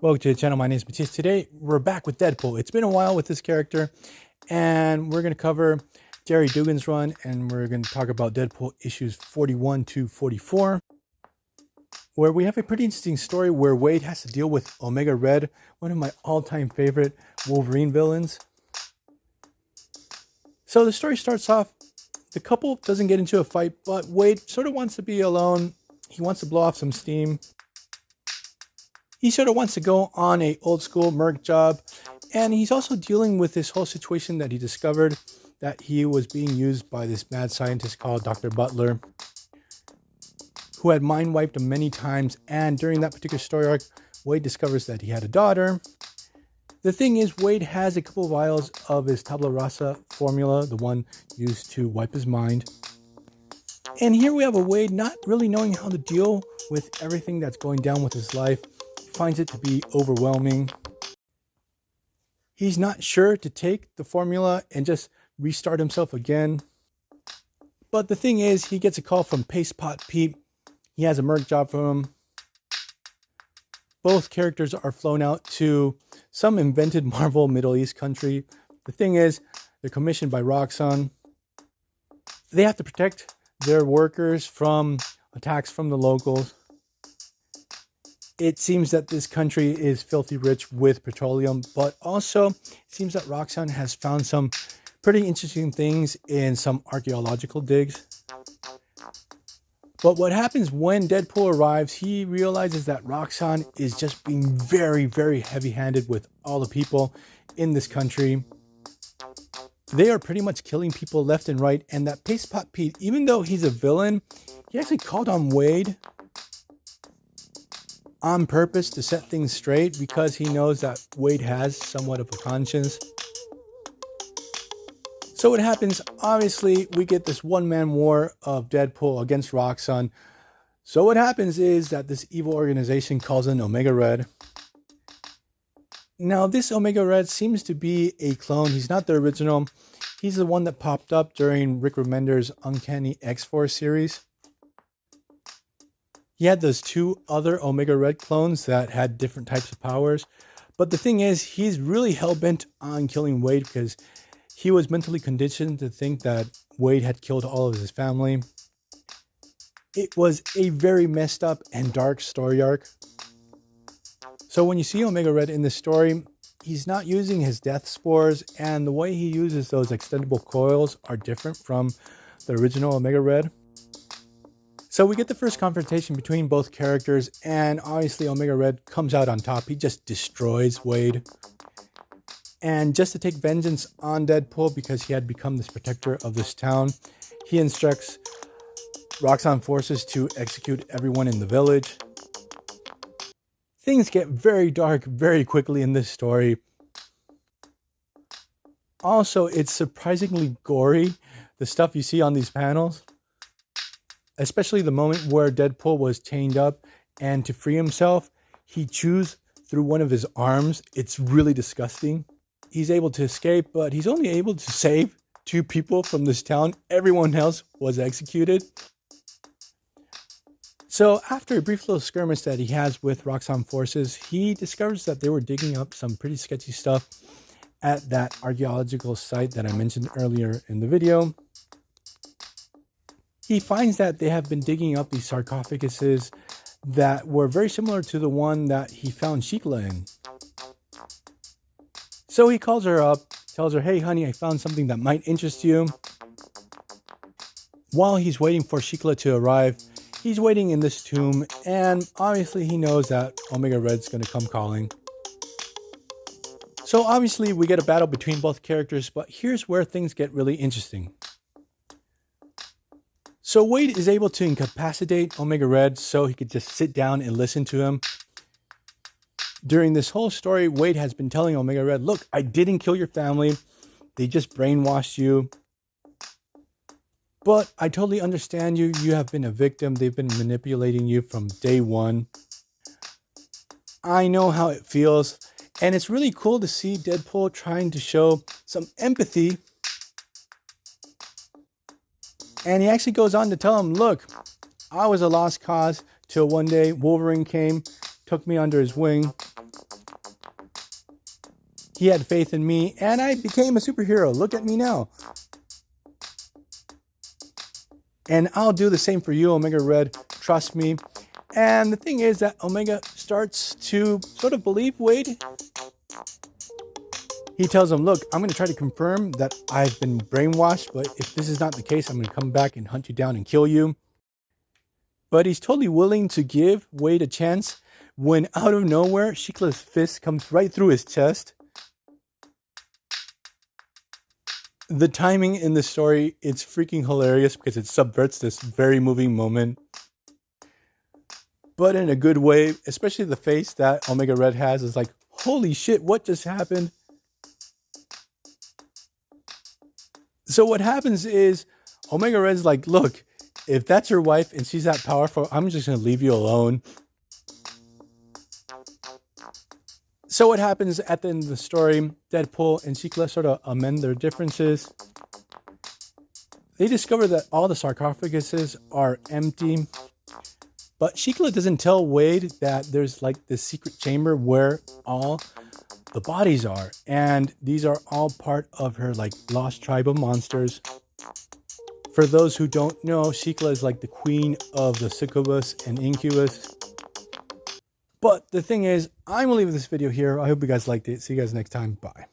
Welcome to the channel. My name is Matthias. Today we're back with Deadpool. It's been a while with this character, and we're going to cover Gerry Duggan's run, and we're going to talk about Deadpool issues 41 to 44, where we have a pretty interesting story where Wade has to deal with Omega Red, one of my all-time favorite Wolverine villains. So the story starts off, the couple doesn't get into a fight, but Wade sort of wants to be alone. He wants to blow off some steam. He sort of wants to go on a old school merc job, and he's also dealing with this whole situation that he discovered that he was being used by this mad scientist called Dr. Butler, who had mind wiped him many times. And during that particular story arc, Wade discovers that he had a daughter. The thing is, Wade has a couple of vials of his tabula rasa formula, the one used to wipe his mind. And here we have a Wade not really knowing how to deal with everything that's going down with his life. Finds it to be overwhelming. He's not sure to take the formula and just restart himself again. But the thing is, he gets a call from Paste Pot Pete. He has a merc job for him. Both characters are flown out to some invented Marvel Middle East country. The thing is, they're commissioned by Roxxon. They have to protect their workers from attacks from the locals. It seems that this country is filthy rich with petroleum, but also it seems that Roxxon has found some pretty interesting things in some archaeological digs. But what happens when Deadpool arrives, he realizes that Roxxon is just being very, very heavy-handed with all the people in this country. They are pretty much killing people left and right, and that Paste Pot Pete, even though he's a villain, he actually called on Wade on purpose to set things straight because he knows that Wade has somewhat of a conscience. So what happens, obviously, we get this one-man war of Deadpool against Roxxon. So what happens is that this evil organization calls in Omega Red. Now, this Omega Red seems to be a clone. He's not the original. He's the one that popped up during Rick Remender's Uncanny X-Force series. He had those two other Omega Red clones that had different types of powers. But the thing is, he's really hell-bent on killing Wade because he was mentally conditioned to think that Wade had killed all of his family. It was a very messed up and dark story arc. So when you see Omega Red in this story, he's not using his death spores, and the way he uses those extendable coils are different from the original Omega Red. So we get the first confrontation between both characters, and obviously Omega Red comes out on top. He just destroys Wade. And just to take vengeance on Deadpool because he had become this protector of this town, he instructs Roxxon forces to execute everyone in the village. Things get very dark very quickly in this story. Also, it's surprisingly gory, the stuff you see on these panels. Especially the moment where Deadpool was chained up, and to free himself, he chews through one of his arms. It's really disgusting. He's able to escape, but he's only able to save 2 people from this town. Everyone else was executed. So after a brief little skirmish that he has with Roxxon forces, he discovers that they were digging up some pretty sketchy stuff at that archaeological site that I mentioned earlier in the video. He finds that they have been digging up these sarcophaguses that were very similar to the one that he found Shikla in. So he calls her up, tells her, "Hey honey, I found something that might interest you." While he's waiting for Shikla to arrive, he's waiting in this tomb, and obviously he knows that Omega Red's going to come calling. So obviously we get a battle between both characters, but here's where things get really interesting. So Wade is able to incapacitate Omega Red so he could just sit down and listen to him. During this whole story, Wade has been telling Omega Red, "Look, I didn't kill your family. They just brainwashed you. But I totally understand you. You have been a victim. They've been manipulating you from day one. I know how it feels." And it's really cool to see Deadpool trying to show some empathy. And he actually goes on to tell him, "Look, I was a lost cause till one day Wolverine came, took me under his wing. He had faith in me, and I became a superhero. Look at me now. And I'll do the same for you, Omega Red. Trust me. And the thing is that Omega starts to sort of believe Wade. He tells him, look, I'm going to try to confirm that I've been brainwashed, but if this is not the case, I'm going to come back and hunt you down and kill you. But he's totally willing to give Wade a chance when out of nowhere, Sheikla's fist comes right through his chest. The timing in the story, it's freaking hilarious because it subverts this very moving moment. But in a good way, especially the face that Omega Red has is like, holy shit, what just happened? So what happens is Omega Red's like, look, if that's your wife and she's that powerful, I'm just going to leave you alone. So what happens at the end of the story, Deadpool and Sheikla sort of amend their differences. They discover that all the sarcophaguses are empty. But Sheikla doesn't tell Wade that there's like this secret chamber where all the bodies are. And these are all part of her like lost tribe of monsters. For those who don't know, Sheikla is like the queen of the succubus and incubus. But the thing is, I'm going to leave this video here. I hope you guys liked it. See you guys next time. Bye.